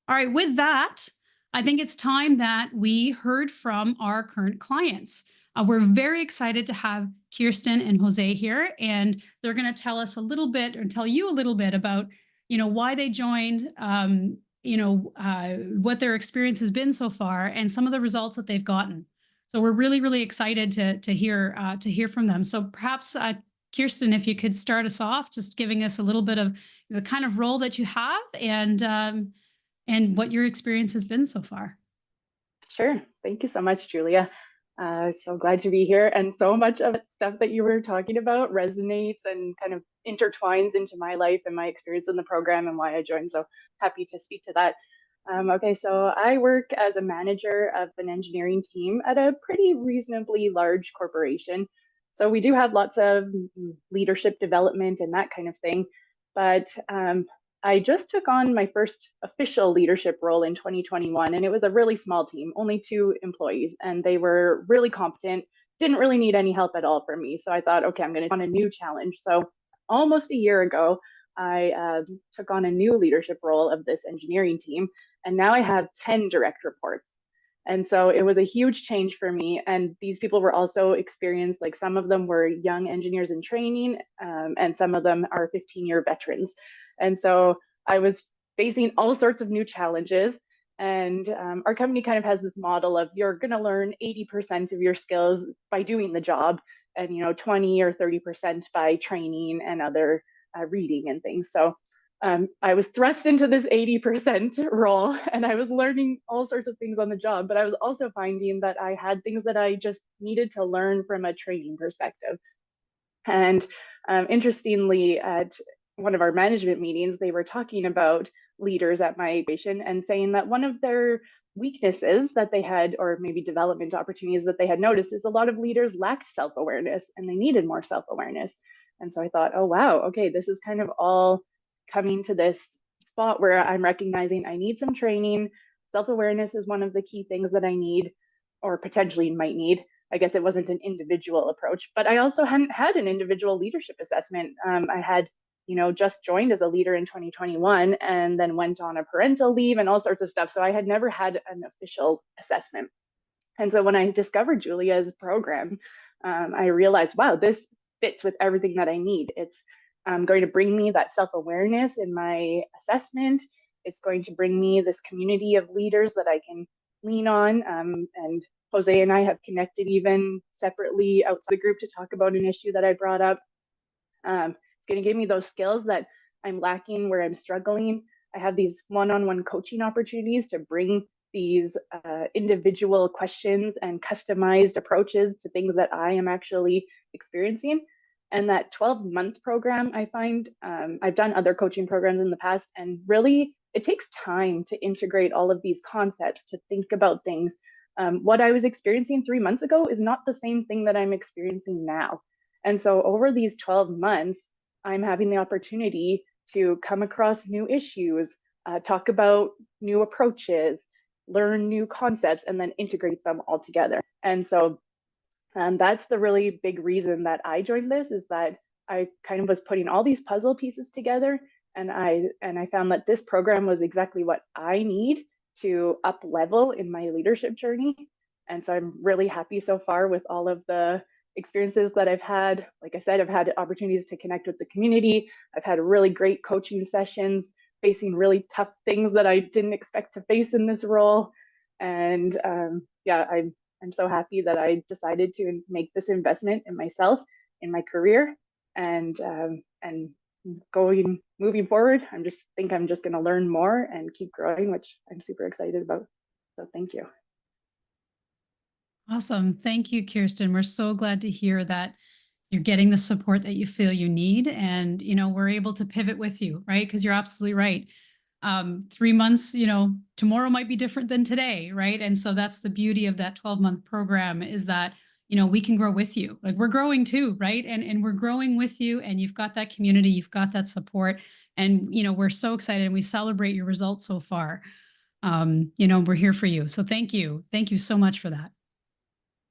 All right, with that, I think it's time that we heard from our current clients. We're very excited to have Kirsten and Jose here, and they're going to tell us a little bit, or tell you a little bit about, why they joined, what their experience has been so far, and some of the results that they've gotten. So we're really, really excited to hear from them. So perhaps, Kirsten, if you could start us off, just giving us a little bit of the kind of role that you have, and what your experience has been so far. Sure. Thank you so much, Julia. So glad to be here. And so much of the stuff that you were talking about resonates and kind of intertwines into my life and my experience in the program and why I joined. So happy to speak to that. Okay, so I work as a manager of an engineering team at a pretty reasonably large corporation. So we do have lots of leadership development and that kind of thing. But I just took on my first official leadership role in 2021, and it was a really small team, only 2 employees, and they were really competent, didn't really need any help at all from me. So I thought, okay, I'm going to on a new challenge. So almost a year ago, I took on a new leadership role of this engineering team, and now I have 10 direct reports. And so it was a huge change for me. And these people were also experienced, like some of them were young engineers in training, and some of them are 15-year veterans. And so I was facing all sorts of new challenges. And our company kind of has this model of you're going to learn 80% of your skills by doing the job, and 20 or 30% by training and other reading and things. So I was thrust into this 80% role, and I was learning all sorts of things on the job, but I was also finding that I had things that I just needed to learn from a training perspective. And interestingly, at one of our management meetings, they were talking about leaders at my organization and saying that one of their weaknesses that they had, or maybe development opportunities that they had noticed, is a lot of leaders lacked self-awareness and they needed more self-awareness. And so I thought, oh, wow, okay, this is kind of all coming to this spot where I'm recognizing I need some training. Self-awareness is one of the key things that I need, or potentially might need. I guess it wasn't an individual approach, but I also hadn't had an individual leadership assessment. I had, just joined as a leader in 2021 and then went on a parental leave and all sorts of stuff. So I had never had an official assessment. And so when I discovered Julia's program, I realized, wow, this fits with everything that I need. It's going to bring me that self-awareness in my assessment. It's going to bring me this community of leaders that I can lean on. And Jose and I have connected even separately outside the group to talk about an issue that I brought up. It's going to give me those skills that I'm lacking where I'm struggling. I have these one-on-one coaching opportunities to bring these individual questions and customized approaches to things that I am actually experiencing. And that 12-month program, I find, I've done other coaching programs in the past, and really it takes time to integrate all of these concepts, to think about things. What I was experiencing 3 months ago is not the same thing that I'm experiencing now. And so over these 12 months, I'm having the opportunity to come across new issues, talk about new approaches, learn new concepts, and then integrate them all together. And so that's the really big reason that I joined this, is that I kind of was putting all these puzzle pieces together, and I found that this program was exactly what I need to up level in my leadership journey. And so I'm really happy so far with all of the experiences that I've had. Like I said, I've had opportunities to connect with the community. I've had really great coaching sessions, facing really tough things that I didn't expect to face in this role. And yeah, I'm so happy that I decided to make this investment in myself, in my career, and moving forward. I'm just going to learn more and keep growing, which I'm super excited about. So thank you. Awesome. Thank you, Kirsten. We're so glad to hear that you're getting the support that you feel you need. And, we're able to pivot with you, right? Because you're absolutely right. 3 months, tomorrow might be different than today, right? And so that's the beauty of that 12-month program, is that, we can grow with you. Like, we're growing too, right? And we're growing with you, and you've got that community, you've got that support. And, we're so excited, and we celebrate your results so far. We're here for you. So thank you. Thank you so much for that.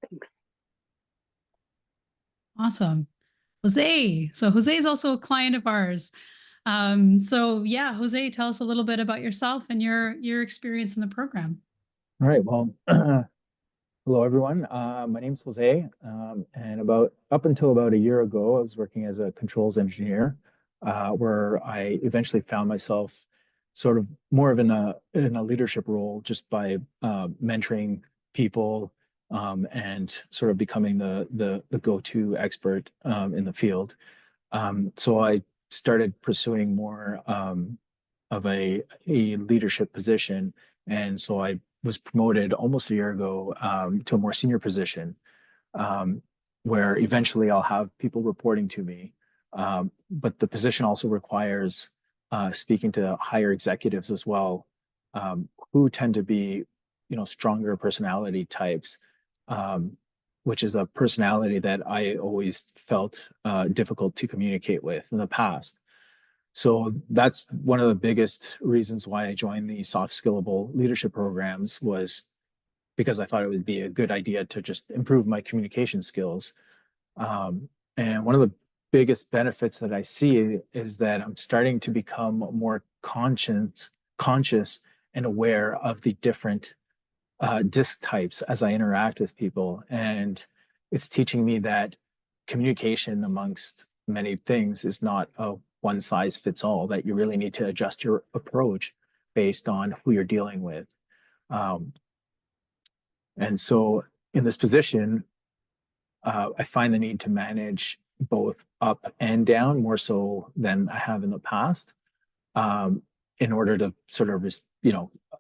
Thanks. Awesome. Jose. So Jose is also a client of ours. So yeah, Jose, tell us a little bit about yourself and your experience in the program. All right. Well, hello everyone. My name's Jose, and about up until about a year ago, I was working as a controls engineer, where I eventually found myself sort of more of in a leadership role, just by mentoring people, and sort of becoming the go-to expert in the field. So I started pursuing more of a leadership position, and so I was promoted almost a year ago to a more senior position, um, where eventually I'll have people reporting to me. But the position also requires speaking to higher executives as well, who tend to be, stronger personality types, um, which is a personality that I always felt difficult to communicate with in the past. So that's one of the biggest reasons why I joined the soft skillable leadership programs, was because I thought it would be a good idea to just improve my communication skills. And one of the biggest benefits that I see is that I'm starting to become more conscious and aware of the different disc types as I interact with people. And it's teaching me that communication, amongst many things, is not a one size fits all, that you really need to adjust your approach based on who you're dealing with. Um, and so in this position, I find the need to manage both up and down more so than I have in the past, um, in order to sort of,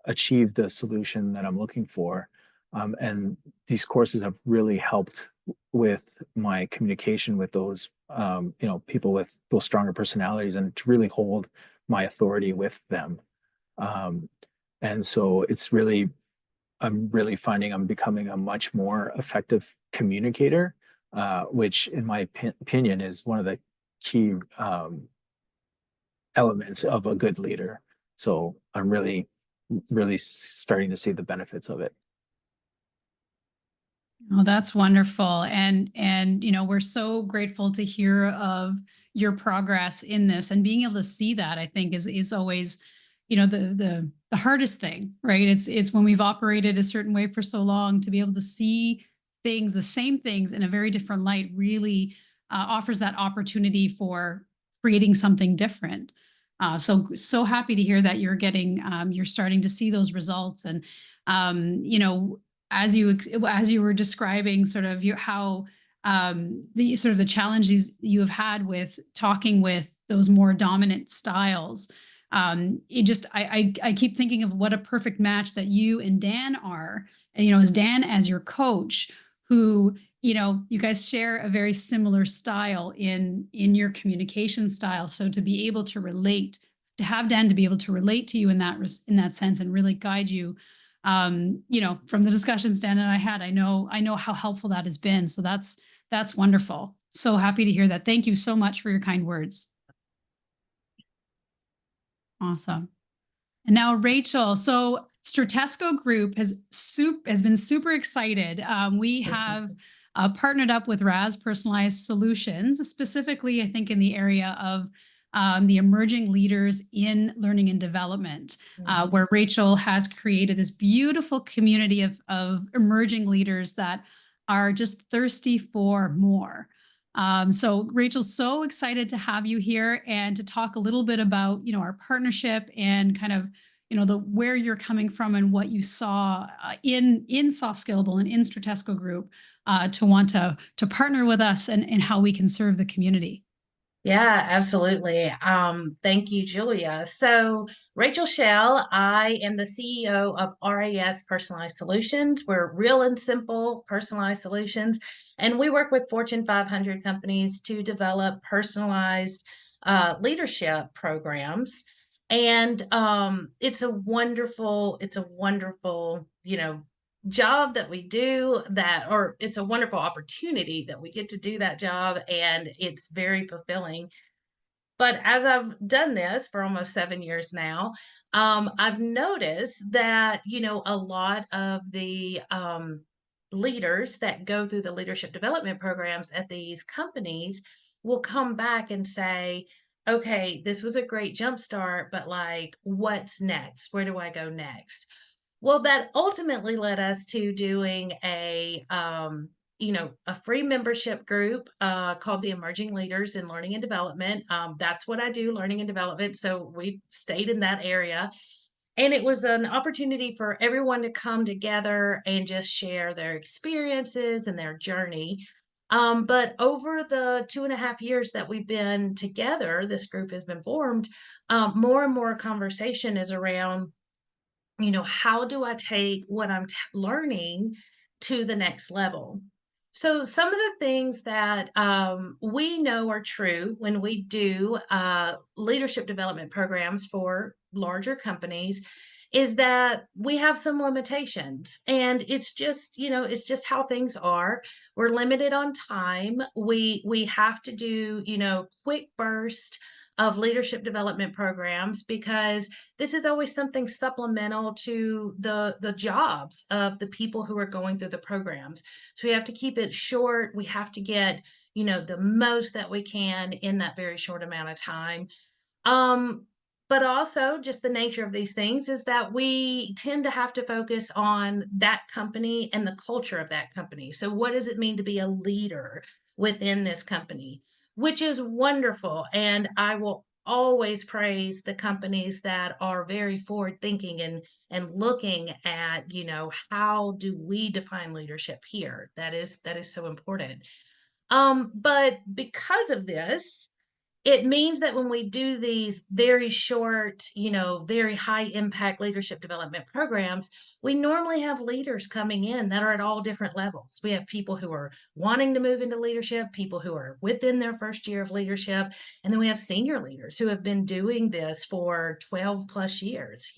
achieve the solution that I'm looking for. And these courses have really helped with my communication with those, people with those stronger personalities, and to really hold my authority with them. Um, and so I'm really finding I'm becoming a much more effective communicator, which, in my opinion, is one of the key elements of a good leader. So I'm really starting to see the benefits of it. Oh, that's wonderful. And we're so grateful to hear of your progress in this, and being able to see that, I think, is always, the hardest thing, right? It's when we've operated a certain way for so long, to be able to see things, the same things, in a very different light, really offers that opportunity for creating something different. So happy to hear that you're starting to see those results. And as you were describing sort of how the sort of the challenges you have had with talking with those more dominant styles, it just I keep thinking of what a perfect match that you and Dan are, and as Dan as your coach, who you guys share a very similar style in your communication style. So to be able to relate, to have Dan to be able to relate to you in that sense, and really guide you, from the discussions Dan and I had, I know how helpful that has been. So that's wonderful. So happy to hear that. Thank you so much for your kind words. Awesome. And now Rachel. So Stratesco Group has been super excited. We have partnered up with RAS Personalized Solutions, specifically, I think, in the area of the emerging leaders in learning and development, where Rachel has created this beautiful community of emerging leaders that are just thirsty for more. So Rachel's so excited to have you here and to talk a little bit about, our partnership, and kind of, the where you're coming from and what you saw in Soft Skillable and in Stratesco Group, to want to partner with us, and how we can serve the community. Yeah, absolutely. Thank you, Julia. So, Rachel Shell, I am the CEO of RAS Personalized Solutions. We're real and simple personalized solutions, and we work with Fortune 500 companies to develop personalized leadership programs. And it's a wonderful, job that we do that, or it's a wonderful opportunity that we get to do that job, and it's very fulfilling. But as I've done this for almost 7 years now, I've noticed that, a lot of the leaders that go through the leadership development programs at these companies will come back and say, okay, this was a great jump start, but like, what's next? Where do I go next? Well, that ultimately led us to doing a free membership group called the Emerging Leaders in Learning and Development. That's what I do, learning and development. So we stayed in that area. And it was an opportunity for everyone to come together and just share their experiences and their journey. But over the 2.5 years that we've been together, this group has been formed, more and more conversation is around, how do I take what I'm learning to the next level? So, some of the things that we know are true when we do leadership development programs for larger companies is that we have some limitations, and it's just how things are. We're limited on time. We have to do quick burst of leadership development programs because this is always something supplemental to the jobs of the people who are going through the programs. So we have to keep it short. We have to get, the most that we can in that very short amount of time. Um, but also just the nature of these things is that we tend to have to focus on that company and the culture of that company. So what does it mean to be a leader within this company? Which is wonderful. And I will always praise the companies that are very forward thinking and looking at, how do we define leadership here? That is so important. But because of this, it means that when we do these very short, very high impact leadership development programs, we normally have leaders coming in that are at all different levels. We have people who are wanting to move into leadership, people who are within their first year of leadership, and then we have senior leaders who have been doing this for 12 plus years.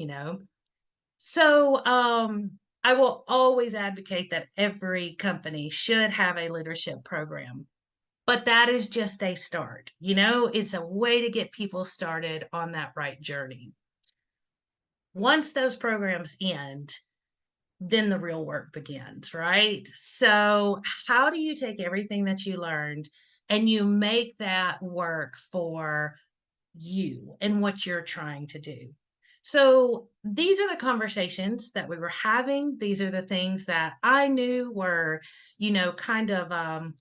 So, I will always advocate that every company should have a leadership program. But that is just a start. It's a way to get people started on that right journey. Once those programs end, then the real work begins, right? So, how do you take everything that you learned and you make that work for you and what you're trying to do? So, these are the conversations that we were having. These are the things that I knew were, kind of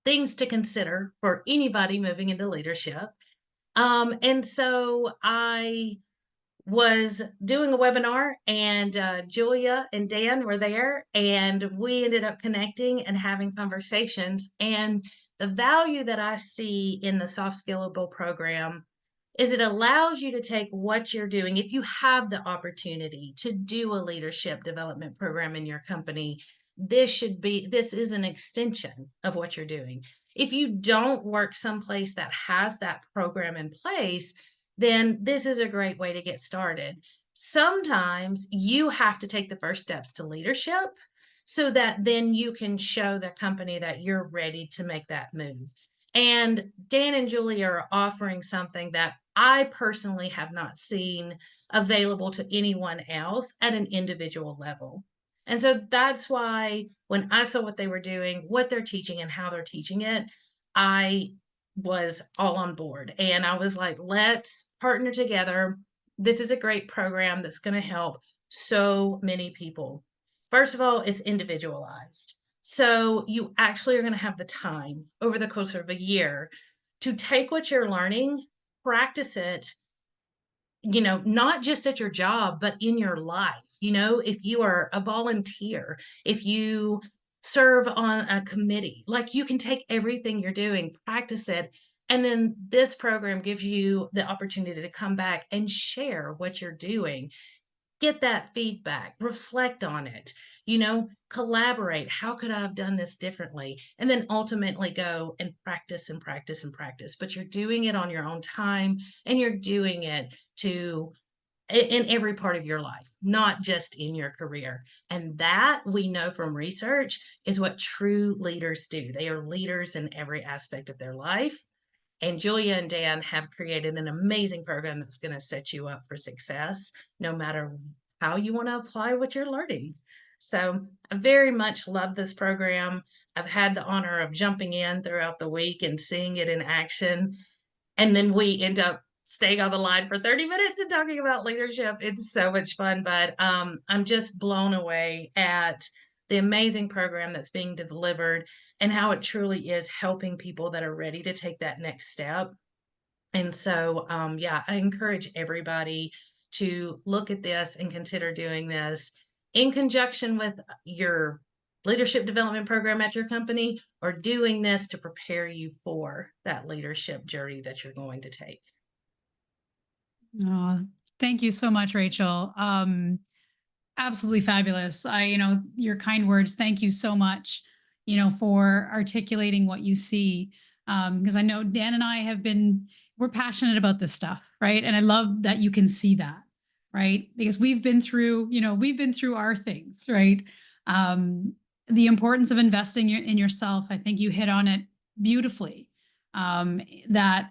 things to consider for anybody moving into leadership. And so I was doing a webinar, and Julia and Dan were there, and we ended up connecting and having conversations. And the value that I see in the Soft Skillable program is it allows you to take what you're doing. If you have the opportunity to do a leadership development program in your company, this is an extension of what you're doing. If you don't work someplace that has that program in place, then this is a great way to get started. Sometimes you have to take the first steps to leadership so that then you can show the company that you're ready to make that move. And Dan and Julie are offering something that I personally have not seen available to anyone else at an individual level. And so that's why when I saw what they were doing, what they're teaching, and how they're teaching it, I was all on board. And I was like, let's partner together. This is a great program that's going to help so many people. First of all, it's individualized. So you actually are going to have the time over the course of a year to take what you're learning, practice it, not just at your job, but in your life. If you are a volunteer, if you serve on a committee, like you can take everything you're doing, practice it. And then this program gives you the opportunity to come back and share what you're doing, get that feedback, reflect on it, collaborate. How could I have done this differently? And then ultimately go and practice and practice and practice. But you're doing it on your own time, and you're doing it in every part of your life, not just in your career. And that we know from research is what true leaders do. They are leaders in every aspect of their life. And Julia and Dan have created an amazing program that's going to set you up for success, no matter how you want to apply what you're learning. So I very much love this program. I've had the honor of jumping in throughout the week and seeing it in action. And then we end up staying on the line for 30 minutes and talking about leadership. It's so much fun, but I'm just blown away at the amazing program that's being delivered and how it truly is helping people that are ready to take that next step. And so, yeah, I encourage everybody to look at this and consider doing this in conjunction with your leadership development program at your company, or doing this to prepare you for that leadership journey that you're going to take. Oh, thank you so much, Rachel. Absolutely fabulous. Your kind words. Thank you so much, for articulating what you see. Because I know Dan and I we're passionate about this stuff, right? And I love that you can see that, right? Because we've been through our things, right? The importance of investing in yourself. I think you hit on it beautifully. That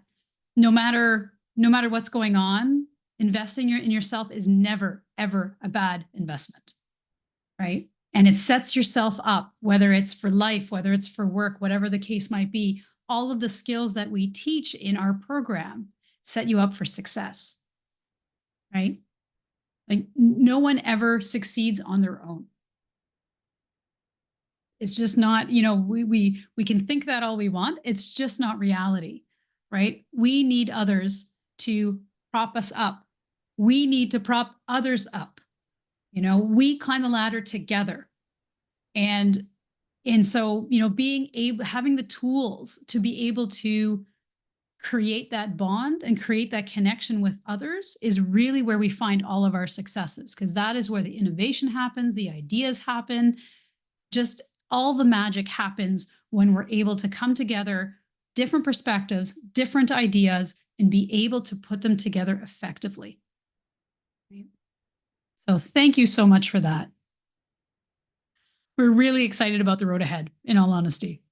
no matter what's going on, investing in yourself is never, ever a bad investment, right? And it sets yourself up, whether it's for life, whether it's for work, whatever the case might be. All of the skills that we teach in our program set you up for success, right? Like no one ever succeeds on their own. It's just not, we can think that all we want. It's just not reality, right? We need others to prop us up. We need to prop others up. We climb the ladder together. And so, having the tools to be able to create that bond and create that connection with others is really where we find all of our successes, because that is where the innovation happens, the ideas happen, just all the magic happens when we're able to come together, different perspectives, different ideas, and be able to put them together effectively. So thank you so much for that. We're really excited about the road ahead, in all honesty.